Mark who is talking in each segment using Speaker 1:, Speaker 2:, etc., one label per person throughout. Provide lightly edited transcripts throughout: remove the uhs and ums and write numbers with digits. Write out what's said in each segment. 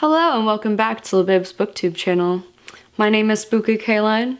Speaker 1: Hello and welcome back to Libib's booktube channel. My name is Spooky Kaylin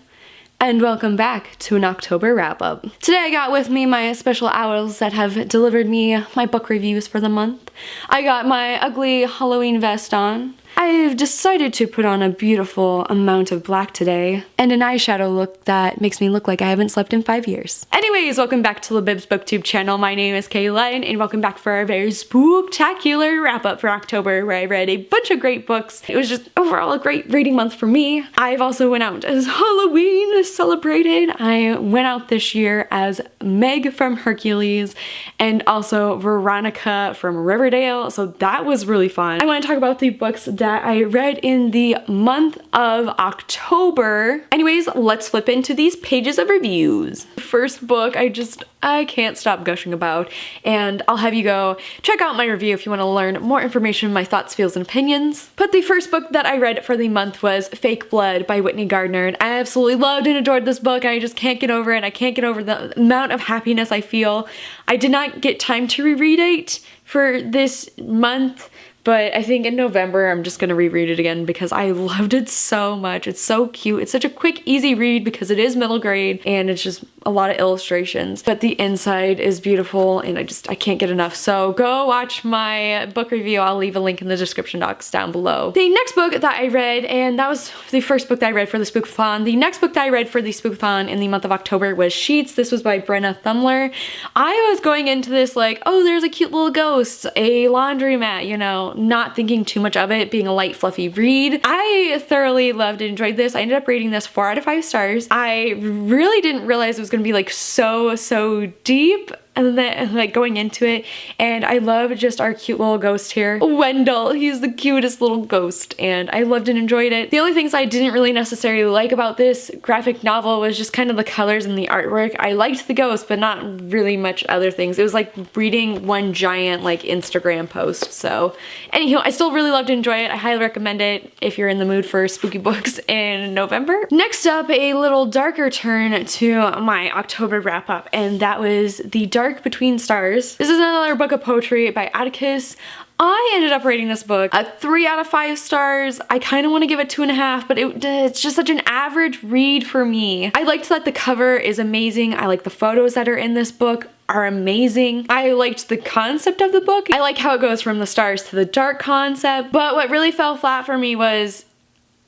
Speaker 1: and welcome back to an October wrap-up. Today I got with me my special owls that have delivered me my book reviews for the month. I got my ugly Halloween vest on. I've decided to put on a beautiful amount of black today and an eyeshadow look that makes me look like I haven't slept in 5 years. Anyways, welcome back to Libib's booktube channel. My name is Kaylin and welcome back for our very spooktacular wrap-up for October where I read a bunch of great books. It was just overall a great reading month for me. I've also went out as Halloween celebrated. I went out this year as Meg from Hercules and also Veronica from Riverdale, so that was really fun. I want to talk about the books that I read in the month of October. Anyways, let's flip into these pages of reviews. First book I can't stop gushing about, and I'll have you go check out my review if you want to learn more information, my thoughts, feels, and opinions. But the first book that I read for the month was Fake Blood by Whitney Gardner, and I absolutely loved and adored this book. I just can't get over it. I can't get over the amount of happiness I feel. I did not get time to reread it for this month, but I think in November I'm just gonna reread it again because I loved it so much. It's so cute. It's such a quick, easy read because it is middle grade and it's just a lot of illustrations. But the inside is beautiful and I can't get enough. So go watch my book review. I'll leave a link in the description box down below. The next book that I read, and that was the first book that I read for the Spookathon. The next book that I read for the Spookathon in the month of October was Sheets. This was by Brenna Thumler. I was going into this like, oh, there's a cute little ghost, a laundromat, you know, not thinking too much of it, being a light, fluffy read. I thoroughly loved and enjoyed this. I ended up rating this 4 out of 5 stars. I really didn't realize it was gonna be like so deep and then like going into it, and I love just our cute little ghost here. Wendell, he's the cutest little ghost and I loved and enjoyed it. The only things I didn't really necessarily like about this graphic novel was just kind of the colors and the artwork. I liked the ghost but not really much other things. It was like reading one giant like Instagram post. So anywho, I still really loved and enjoy it. I highly recommend it if you're in the mood for spooky books in November. Next up, a little darker turn to my October wrap up, and that was The Dark Between Stars. This is another book of poetry by Atticus. I ended up rating this book a 3 out of 5 stars. I kind of want to give it 2.5, but it's just such an average read for me. I liked that the cover is amazing. I like the photos that are in this book are amazing. I liked the concept of the book. I like how it goes from the stars to the dark concept, but what really fell flat for me was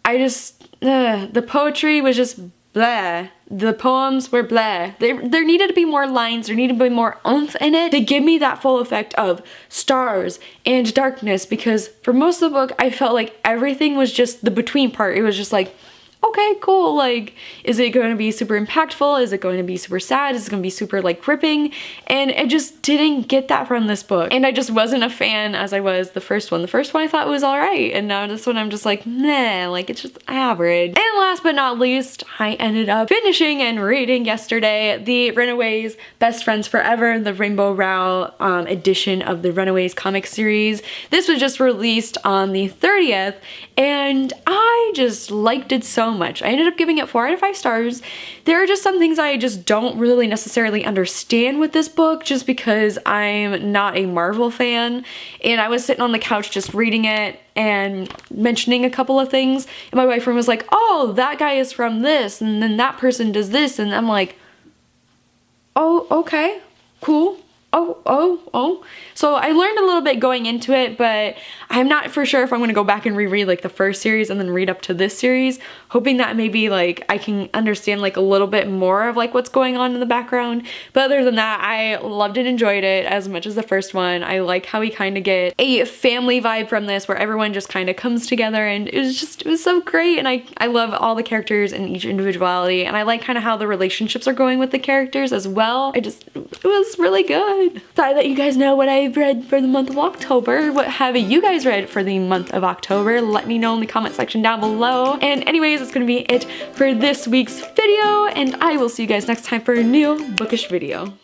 Speaker 1: the poetry was just blah. The poems were blah. There needed to be more lines, there needed to be more oomph in it to give me that full effect of stars and darkness, because for most of the book I felt like everything was just the between part. It was just like, okay, cool, like, is it going to be super impactful? Is it going to be super sad? Is it going to be super, like, gripping? And I just didn't get that from this book. And I just wasn't a fan as I was the first one. The first one I thought was alright, and now this one I'm just like, nah, like, it's just average. And last but not least, I ended up finishing and reading yesterday the Runaways Best Friends Forever, the Rainbow Rowell edition of the Runaways comic series. This was just released on the 30th, and I just liked it so much. I ended up giving it 4 out of 5 stars. There are just some things I just don't really necessarily understand with this book just because I'm not a Marvel fan, and I was sitting on the couch just reading it and mentioning a couple of things, and my boyfriend was like, oh, that guy is from this, and then that person does this, and I'm like, oh, okay, cool. Oh. So I learned a little bit going into it, but I'm not for sure if I'm going to go back and reread like the first series and then read up to this series, hoping that maybe like I can understand like a little bit more of like what's going on in the background. But other than that, I loved and enjoyed it as much as the first one. I like how we kind of get a family vibe from this where everyone just kind of comes together, and it was so great, and I love all the characters and each individuality, and I like kind of how the relationships are going with the characters as well. It was really good. Thought I'd let you guys know what I've read for the month of October. What have you guys read for the month of October? Let me know in the comment section down below. And anyways, that's gonna be it for this week's video, and I will see you guys next time for a new bookish video.